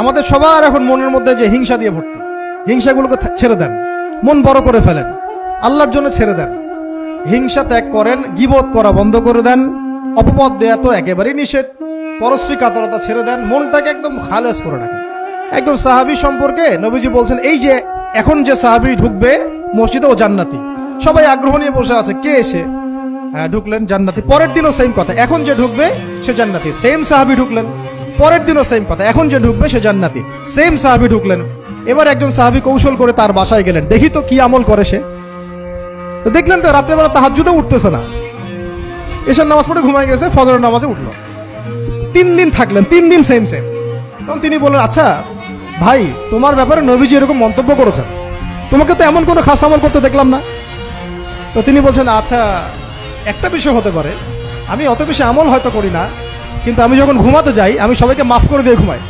আমাদের সবার এখন মনের মধ্যে যে হিংসা দিয়ে ভর্তি, হিংসাগুলোকে ছেড়ে দেন, মন বড় করে ফেলেন, আল্লাহর জন্য ছেড়ে দেন, হিংসা ত্যাগ করেন, গীবত করা বন্ধ করে দেন, অপবাদ দেয়া তো একেবারেই নিষেধ, পরশ্রী কাতরতা ছেড়ে দেন, মনটাকে একদম খালেস করে রাখেন। একদম সাহাবী সম্পর্কে নবীজি বলছেন, এই যে এখন যে সাহাবী ঢুকবে মসজিদে ও জান্নাতি, সবাই আগ্রহ নিয়ে বসে আছে, কে এসে ঢুকলেন জান্নাতি, পরের দিনও সেম কথা, এখন যে ঢুকবে সে জান্নাতি। সেম সাহাবী ঢুকলেন, পরের দিনও সেম কথা, এখন যে ঢুকবে সে জান্নাতি। সেম সাহাবী ঢুকলেন। এবার একজন সাহাবী কৌশল করে তার বাসায় গেলেন, দেখি তো কি আমল করে সে। তো দেখলেন তো রাত্রেবেলা তাহাজ্জুদে উঠতেছে না, এশার নামাজ পড়ে ঘুমায় গেছে, ফজরের নামাজে উঠলো। 3 দিন থাকলেন, 3 দিন সেম সেম। তখন তিনি বললেন, আচ্ছা ভাই, তোমার ব্যাপারে নবীজি এরকম মন্তব্য করেছেন, তোমাকে তো এমন কোনো খাস আমল করতে দেখলাম না। তো তিনি বলছেন, আচ্ছা একটা বিষয় হতে পারে, আমি অত বেশি আমল হয়তো করি না, কিন্তু আমি যখন ঘুমাতে যাই আমি সবাইকে মাফ করে দিয়ে ঘুমাই।